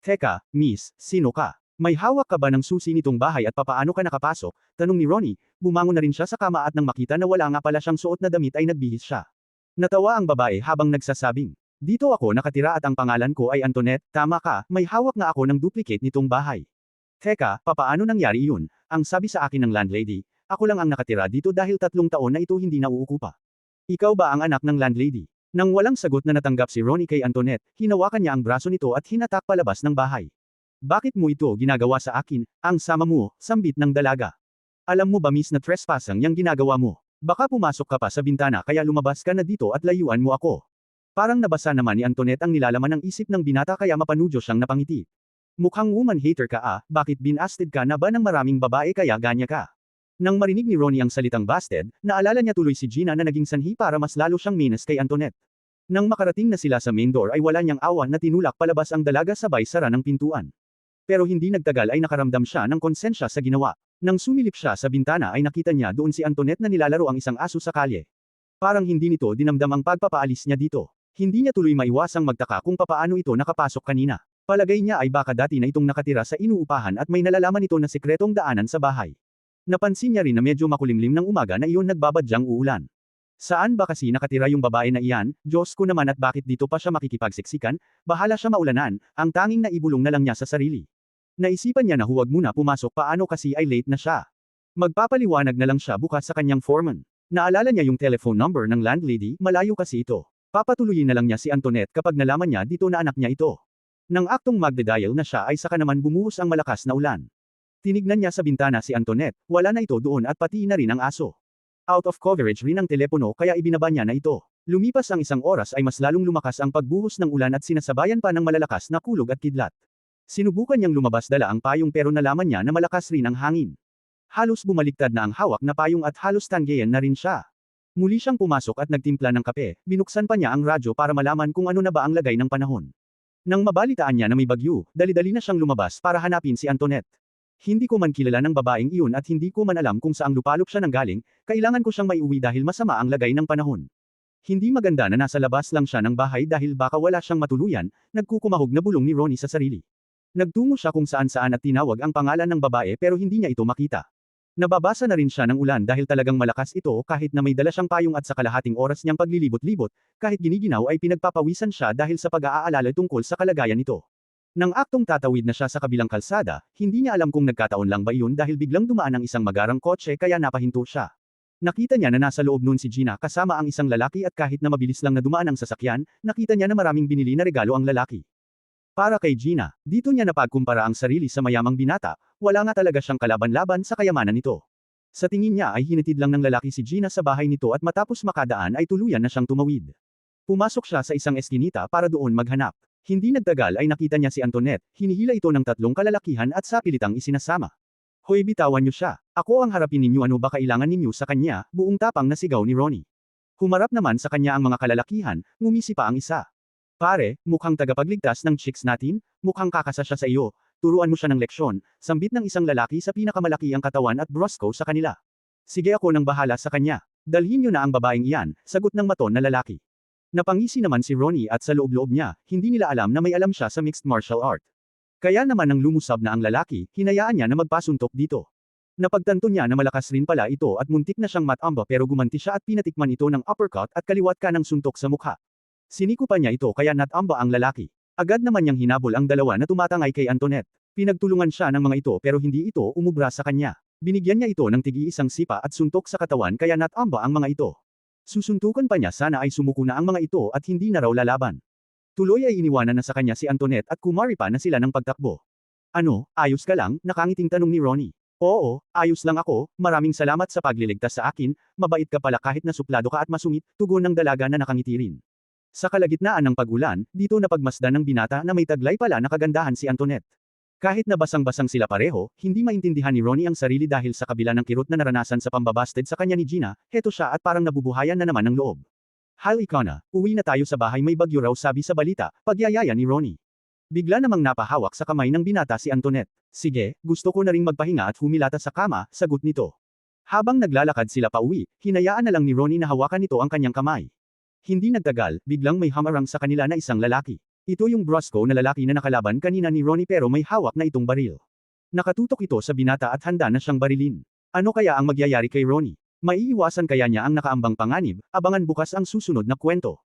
Teka, miss, sino ka? May hawak ka ba ng susi nitong bahay at papaano ka nakapasok? Tanong ni Ronnie, bumangon na rin siya sa kama at nang makita na wala nga pala siyang suot na damit ay nagbihis siya. Natawa ang babae habang nagsasabing, dito ako nakatira at ang pangalan ko ay Antoinette, tama ka, may hawak nga ako ng duplicate nitong bahay. Teka, papaano nangyari iyon? Ang sabi sa akin ng landlady, ako lang ang nakatira dito dahil 3 taon na ito hindi nauukupa. Ikaw ba ang anak ng landlady? Nang walang sagot na natanggap si Ronnie kay Antoinette, hinawakan niya ang braso nito at hinatak palabas ng bahay. Bakit mo ito ginagawa sa akin? Ang sama mo, sambit ng dalaga. Alam mo ba miss na trespassing yang ginagawa mo? Baka pumasok ka pa sa bintana kaya lumabas ka na dito at layuan mo ako. Parang nabasa naman ni Antoinette ang nilalaman ng isip ng binata kaya mapanudyo siyang napangiti. Mukhang woman hater ka bakit binasted ka na ba ng maraming babae kaya ganya ka? Nang marinig ni Ronnie ang salitang busted, naalala niya tuloy si Gina na naging sanhi para mas lalo siyang menace kay Antoinette. Nang makarating na sila sa main door ay wala niyang awa na tinulak palabas ang dalaga sabay sara ng pintuan. Pero hindi nagtagal ay nakaramdam siya ng konsensya sa ginawa. Nang sumilip siya sa bintana ay nakita niya doon si Antoinette na nilalaro ang isang aso sa kalye. Parang hindi nito dinamdam ang pagpapaalis niya dito. Hindi niya tuloy maiwasang magtaka kung papaano ito nakapasok kanina. Palagay niya ay baka dati na itong nakatira sa inuupahan at may nalalaman ito na sikretong daanan sa bahay. Napansin niya rin na medyo makulimlim ng umaga na iyon nagbabadyang uulan. Saan ba kasi nakatira yung babae na iyan? Diyos ko naman at bakit dito pa siya makikipagsiksikan? Bahala siya maulanan, ang tanging naibulong na lang niya sa sarili. Naisipan niya na huwag muna pumasok paano kasi ay late na siya. Magpapaliwanag na lang siya bukas sa kanyang foreman. Naalala niya yung telephone number ng landlady, malayo kasi ito. Papatuloyin na lang niya si Antoinette kapag nalaman niya dito na anak niya ito. Nang aktong magde-dial na siya ay saka naman bumuhos ang malakas na ulan. Tinignan niya sa bintana si Antoinette, wala na ito doon at pati na rin ang aso. Out of coverage rin ang telepono kaya ibinaba niya na ito. Lumipas ang 1 oras ay mas lalong lumakas ang pagbuhos ng ulan at sinasabayan pa ng malalakas na kulog at kidlat. Sinubukan niyang lumabas dala ang payong pero nalaman niya na malakas rin ang hangin. Halos bumaliktad na ang hawak na payong at halos tanggeyan na rin siya. Muli siyang pumasok at nagtimpla ng kape, binuksan pa niya ang radyo para malaman kung ano na ba ang lagay ng panahon. Nang mabalitaan niya na may bagyo, dali-dali na siyang lumabas para hanapin si Antoinette. Hindi ko man kilala ng babaeng iyon at hindi ko man alam kung saang lupalop siya nanggaling, kailangan ko siyang maiuwi dahil masama ang lagay ng panahon. Hindi maganda na nasa labas lang siya ng bahay dahil baka wala siyang matuluyan, nagkukumahog na bulong ni Ronnie sa sarili. Nagtungo siya kung saan-saan at tinawag ang pangalan ng babae pero hindi niya ito makita. Nababasa na rin siya ng ulan dahil talagang malakas ito kahit na may dala siyang payong at sa kalahating oras niyang paglilibot-libot, kahit giniginaw ay pinagpapawisan siya dahil sa pag-aalala tungkol sa kalagayan nito. Nang aktong tatawid na siya sa kabilang kalsada, hindi niya alam kung nagkataon lang ba iyon dahil biglang dumaan ang isang magarang kotse kaya napahinto siya. Nakita niya na nasa loob noon si Gina kasama ang isang lalaki at kahit na mabilis lang na dumaan ang sasakyan, nakita niya na maraming binili na regalo ang lalaki. Para kay Gina, dito niya napagkumpara ang sarili sa mayamang binata, wala nga talaga siyang kalaban-laban sa kayamanan nito. Sa tingin niya ay hinatid lang ng lalaki si Gina sa bahay nito at matapos makadaan ay tuluyan na siyang tumawid. Pumasok siya sa isang eskinita para doon maghanap. Hindi nagtagal ay nakita niya si Antoinette, hinihila ito ng 3 kalalakihan at sa pilitang isinasama. Hoy bitawan niyo siya, ako ang harapin ninyo ano ba kailangan ninyo sa kanya, buong tapang na sigaw ni Ronnie. Humarap naman sa kanya ang mga kalalakihan, ngumisi pa ang isa. Pare, mukhang tagapagligtas ng chicks natin, mukhang kakasa siya sa iyo, turuan mo siya ng leksyon, sambit ng isang lalaki sa pinakamalaki ang katawan at brusko sa kanila. Sige ako nang bahala sa kanya, dalhin niyo na ang babaeng iyan, sagot ng maton na lalaki. Napangisi naman si Ronnie at sa loob-loob niya, hindi nila alam na may alam siya sa mixed martial art. Kaya naman nang lumusab na ang lalaki, hinayaan niya na magpasuntok dito. Napagtanto niya na malakas rin pala ito at muntik na siyang matamba pero gumanti siya at pinatikman ito ng uppercut at kaliwat kanang suntok sa mukha. Siniko pa niya ito kaya natamba ang lalaki. Agad naman niyang hinabol ang dalawa na tumatangay kay Antoinette. Pinagtulungan siya ng mga ito pero hindi ito umubra sa kanya. Binigyan niya ito ng tig-iisang sipa at suntok sa katawan kaya natamba ang mga ito. Susuntukan pa niya sana ay sumuko na ang mga ito at hindi na raw lalaban. Tuloy ay iniwanan na sa kanya si Antoinette at kumari pa na sila ng pagtakbo. Ano, ayos ka lang? Nakangiting tanong ni Ronnie. Oo, ayos lang ako, maraming salamat sa pagliligtas sa akin, mabait ka pala kahit nasuplado ka at masungit, tugon ng dalaga na nakangiti rin. Sa kalagitnaan ng pag-ulan, dito napagmasdan ng binata na may taglay pala na kagandahan si Antoinette. Kahit na basang-basang sila pareho, hindi maintindihan ni Ronnie ang sarili dahil sa kabila ng kirot na naranasan sa pambabasted sa kanya ni Gina, heto siya at parang nabubuhayan na naman ng loob. Hal ikaw na, uwi na tayo sa bahay may bagyo raw sabi sa balita, pagyayaya ni Ronnie. Bigla namang napahawak sa kamay ng binata si Antoinette. Sige, gusto ko na ring magpahinga at humilata sa kama, sagot nito. Habang naglalakad sila pauwi, hinayaan na lang ni Ronnie na hawakan nito ang kanyang kamay. Hindi nagtagal, biglang may hamarang sa kanila na isang lalaki. Ito yung Brosco na lalaki na nakalaban kanina ni Ronnie pero may hawak na itong baril. Nakatutok ito sa binata at handa na siyang barilin. Ano kaya ang magyayari kay Ronnie? Maiiwasan kaya niya ang nakaambang panganib? Abangan bukas ang susunod na kwento.